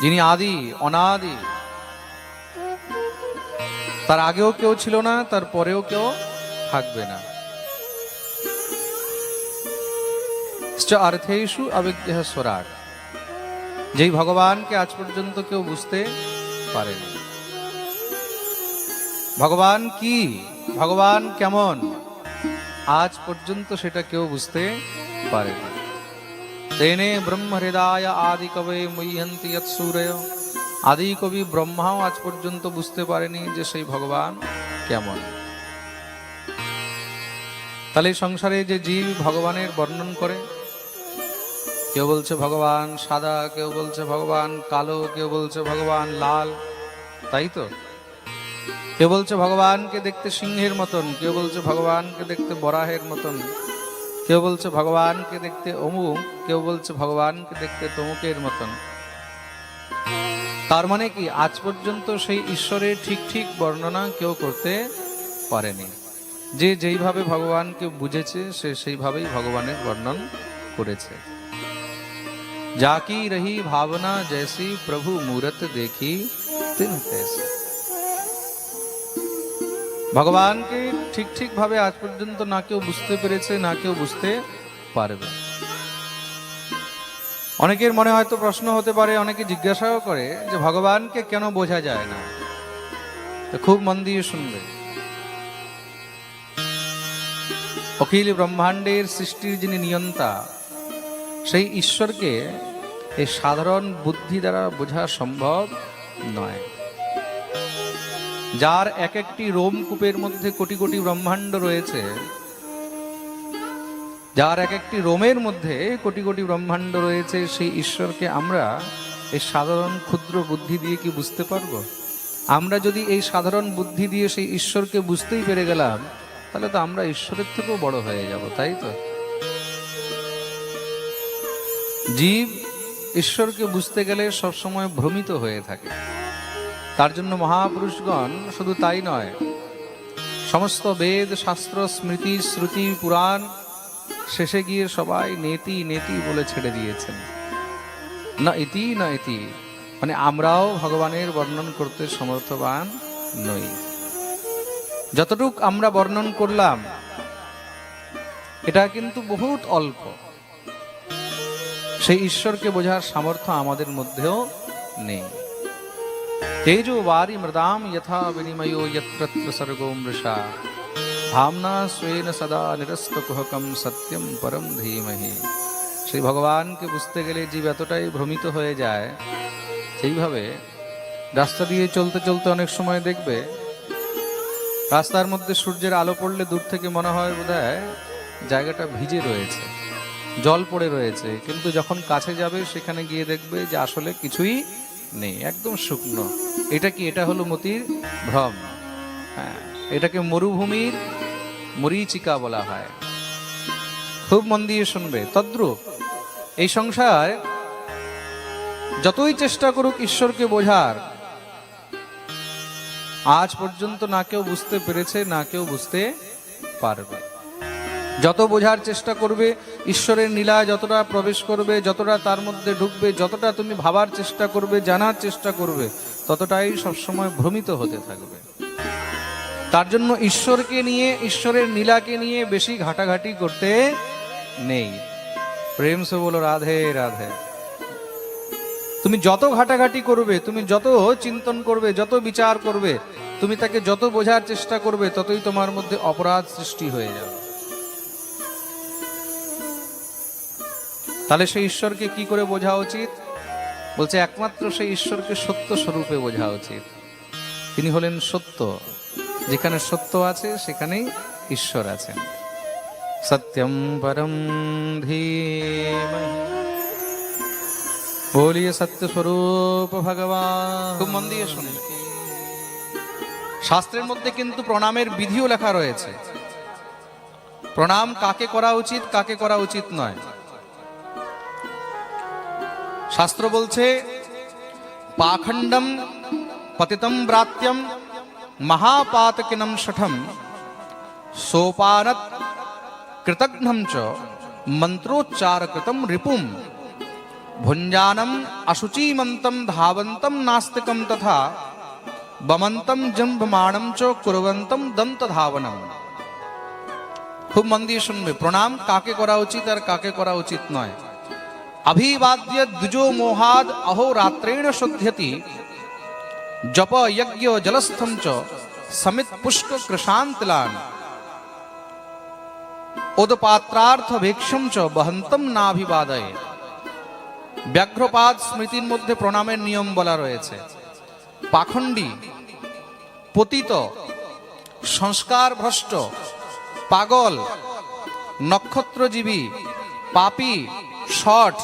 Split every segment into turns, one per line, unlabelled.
যিনি আদি অনাদি, তার আগেও কেউ ছিল না, তার পরেও কেউ থাকবে না। অর্থেষু অবিজ্ঞ স্বরাট, যেই ভগবানকে আজ পর্যন্ত কেউ বুঝতে পারেনি। ভগবান কি, ভগবান কেমন, আজ পর্যন্ত সেটা কেউ বুঝতে পারেনি। তেনে ব্রহ্ম হৃদয় আদি কবে মুহ্যন্তি যৎ সূরয়, আদি কবি ব্রহ্মাও আজ পর্যন্ত বুঝতে পারেনি যে সেই ভগবান কেমন। তাহলে সংসারে যে জীব ভগবানের বর্ণন করে, কেউ বলছে ভগবান সাদা, কেউ বলছে ভগবান কালো, কেউ বলছে ভগবান লাল, তাই তো? কেউ বলছে ভগবানকে দেখতে সিংহের মতন, কেউ বলছে ভগবানকে দেখতে বরাহের মতন, কেউ বলছে ভগবানকে দেখতে অমুক, কেউ বলছে ভগবানকে দেখতে তমুকের মতন। তার মানে কি, আজ পর্যন্ত সেই ঈশ্বরের ঠিক ঠিক বর্ণনা কেউ করতে পারেনি। যে যেইভাবে ভগবানকে বুঝেছে সে সেইভাবেই ভগবানের বর্ণন করেছে। जाकी रही भावना जैसी प्रभु मूरत देखी तिन तैसी। ভগবানকে ঠিক ঠিক ভাবে আজ পর্যন্ত না কেউ বুঝতে পেরেছে, না কেউ বুঝতে পারবে। অনেকের মনে হয়তো প্রশ্ন হতে পারে, অনেকে জিজ্ঞাসাও করে যে ভগবানকে কেন বোঝা যায় না। তো খুব মন দিয়ে শুনবে। অখিল ব্রহ্মাণ্ডের সৃষ্টির যিনি নিয়ন্তা, সেই ঈশ্বরকে এই সাধারণ বুদ্ধি দ্বারা বোঝা সম্ভব নয়। যার এক একটি রোমকূপের মধ্যে কোটি কোটি ব্রহ্মাণ্ড রয়েছে, যার এক একটি রোমের মধ্যে কোটি কোটি ব্রহ্মাণ্ড রয়েছে, সেই ঈশ্বরকে আমরা এই সাধারণ ক্ষুদ্র বুদ্ধি দিয়ে কি বুঝতে পারবো? আমরা যদি এই সাধারণ বুদ্ধি দিয়ে সেই ঈশ্বরকে বুঝতেই পেরে গেলাম, তাহলে তো আমরা ঈশ্বরের থেকেও বড় হয়ে যাব, তাই তো? জীব ঈশ্বরকে বুঝতে গেলে সবসময় ভ্রমিত হয়ে থাকে। তার জন্য মহাপুরুষগণ শুধু তাই নয়, সমস্ত বেদ শাস্ত্র স্মৃতি শ্রুতি পুরাণ শেষে গিয়ে সবাই নেতি নেতি বলে ছেড়ে দিয়েছেন। না ইতি না ইতি, মানে আমরাও ভগবানের বর্ণন করতে সমর্থবান নই। যতটুক আমরা বর্ণন করলাম এটা কিন্তু বহুত অল্প। সেই ঈশ্বরকে বোঝার সামর্থ্য আমাদের মধ্যেও নেই। তেজো বারি মৃদাম যথা বিনিময়ো যত্রত্র সর্গো মৃষা, ভাবনা স্বেন সদা নিরস্ত কুহকম সত্যম পরম ধীমহি। সেই ভগবানকে বুঝতে গেলে জীব এতটাই ভ্রমিত হয়ে যায়। সেইভাবে রাস্তা দিয়ে চলতে চলতে অনেক সময় দেখবে রাস্তার মধ্যে সূর্যের আলো পড়লে দূর থেকে মনে হয় বোধহয় জায়গাটা ভিজে রয়েছে, জল পড়ে রয়েছে, কিন্তু যখন কাছে যাবে সেখানে গিয়ে দেখবে যে আসলে কিছুই নেই, একদম শুকনো। এটা কি? এটা হলো মতির ভ্রম। হ্যাঁ, এটাকে মরুভূমির মরীচিকা বলা হয়। খুব মন দিয়ে শুনবে। তদ্রূপ এই সংসার যতই চেষ্টা করুক ঈশ্বরকে বোঝার, আজ পর্যন্ত না কেউ বুঝতে পেরেছে, না কেউ বুঝতে পারবে। যত বোঝার চেষ্টা করবে, ঈশ্বরের লীলায় যতটা প্রবেশ করবে, যতটা তার মধ্যে ঢুকবে, যতটা তুমি ভাবার চেষ্টা করবে, জানার চেষ্টা করবে, ততটাই সবসময় ভ্রমিত হতে থাকবে। তার জন্য ঈশ্বরকে নিয়ে, ঈশ্বরের লীলাকে নিয়ে বেশি ঘাটাঘাটি করতে নেই। প্রেম সে বলো রাধে রাধে। তুমি যত ঘাটাঘাটি করবে, তুমি যত চিন্তন করবে, যত বিচার করবে, তুমি তাকে যত বোঝার চেষ্টা করবে, ততই তোমার মধ্যে অপরাধ সৃষ্টি হয়ে যাবে। তাহলে সেই ঈশ্বরকে কি করে বোঝা উচিত? বলছে একমাত্র সেই ঈশ্বরকে সত্য স্বরূপে বোঝা উচিত। তিনি হলেন সত্য। যেখানে সত্য আছে সেখানেই ঈশ্বর আছেন। সত্যম পরম ধীমহি। বলিয়ে সত্য স্বরূপ ভগবান। খুব মন দিয়ে শুনুন। শাস্ত্রের মধ্যে কিন্তু প্রণামের বিধিও লেখা রয়েছে। প্রণাম কাকে করা উচিত, কাকে করা উচিত নয়। শাস্ত্র বলছে পাখণ্ডম পতিতম ব্রাত্যম মহাপাতকিনম শঠম সোপানত কৃতঘ্নম চ মন্ত্রোচ্চার কৃতম রিপুম ভুঞ্জানম অশুচিমন্তম ধাবন্তম নাস্তিকম তথা বমন্তম জম্ভমাণম চ কুর্বন্তম দন্ত ধাবনম। খুব মন দিয়ে শুনবে, প্রণাম কাকে করা উচিত আর কাকে করা উচিত নয়। অভিবাদ্য দ্বিজো মোহাদ অহোরাত্রেণ শুদ্ধ্যতি, জপ যজ্ঞ জলস্থম চ সমিত পুষ্প কৃশান্তিলান, উদপাত্রার্থ ভীক্ষম চ বহন্তম নাভিবাদয়ে। ব্যাঘ্রপাদ স্মৃতির মধ্যে প্রণামের নিয়ম বলা রয়েছে। পাখণ্ডী, পতিত, সংস্কার ভ্রষ্ট, পাগল, নক্ষত্রজীবী, পাপী, শঠ,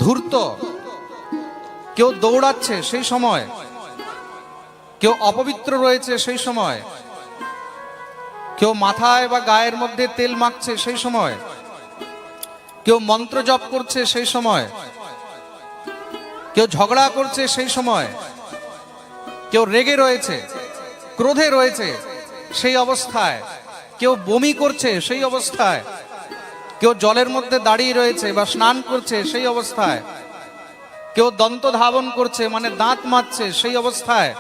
ধূর্ত, কেউ দৌড়াচ্ছে সেই সময়, কেউ অপবিত্র রয়েছে সেই সময়, কেউ মাথায় বা গায়ের মধ্যে তেল মাখছে সেই সময়, কেউ মন্ত্র জপ করছে সেই সময়, কেউ ঝগড়া করছে সেই সময়, কেউ রেগে রয়েছে, ক্রোধে রয়েছে সেই অবস্থায়, কেউ বমি করছে সেই অবস্থায়, কেউ জলের মধ্যে দাঁড়িয়ে রয়েছে বা স্নান করছে সেই অবস্থায়, কেউ দন্ত ধাবন করছে মানে দাঁত মাজছে সেই অবস্থায়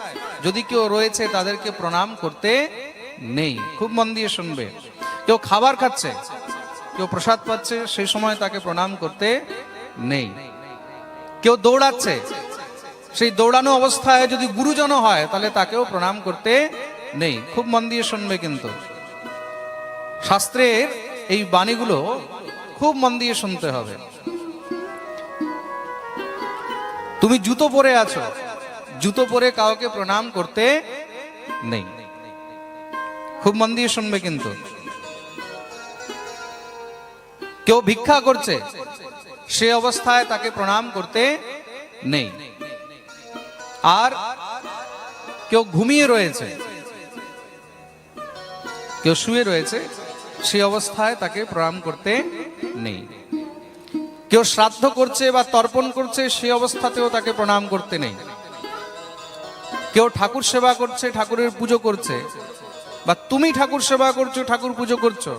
যদি কেউ রয়েছে তাদেরকে প্রণাম করতে নেই। খুব মন দিয়ে শুনবে। কেউ খাবার খাচ্ছে, কেউ প্রসাদ পাচ্ছে সেই সময় তাকে প্রণাম করতে নেই। কেউ দৌড়াচ্ছে, সেই দৌড়ানো অবস্থায় যদি গুরুজন হয় তাহলে তাকেও প্রণাম করতে নেই। খুব মন দিয়ে শুনবে, কিন্তু শাস্ত্রের এই বাণীগুলো খুব মন দিয়ে শুনতে হবে। তুমি জুতো পরে আছো, জুতো পরে কাউকে প্রণাম করতে নেই। খুব মন দিয়ে শুনবে। কিন্তু কেউ ভিক্ষা করছে সে অবস্থায় তাকে প্রণাম করতে নেই। আর কেউ ঘুমিয়ে রয়েছে, কেউ শুয়ে রয়েছে সেই অবস্থায় তাকে প্রণাম করতে নেই। কেউ শ্রাদ্ধ করছে বা তর্পণ করছে সেই অবস্থাতেও তাকে প্রণাম করতে নেই। কেউ ঠাকুর সেবা করছে, ঠাকুরের পুজো করছে, বা তুমি ঠাকুর সেবা করছো, ঠাকুর পুজো করছো,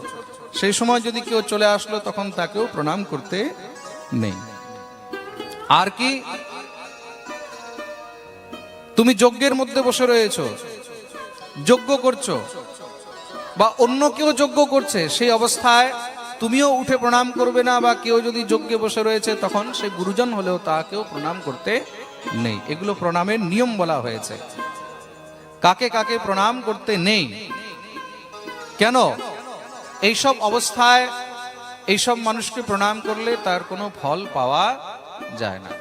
সেই সময় যদি কেউ চলে আসলো তখন তাকেও প্রণাম করতে নেই। আর কি, তুমি যজ্ঞের মধ্যে বসে রয়েছো, যজ্ঞ করছো, বা অন্য কেউ যজ্ঞ করছে সেই অবস্থায় তুমিও উঠে প্রণাম করবে না, বা কেউ যদি যজ্ঞে বসে রয়েছে তখন সে গুরুজন হলেও তাকেও প্রণাম করতে নেই। এগুলো প্রণামের নিয়ম বলা হয়েছে। কাকে কাকে প্রণাম করতে নেই, কেন? এইসব অবস্থায় এইসব মানুষকে প্রণাম করলে তার কোনো ফল পাওয়া যায় না।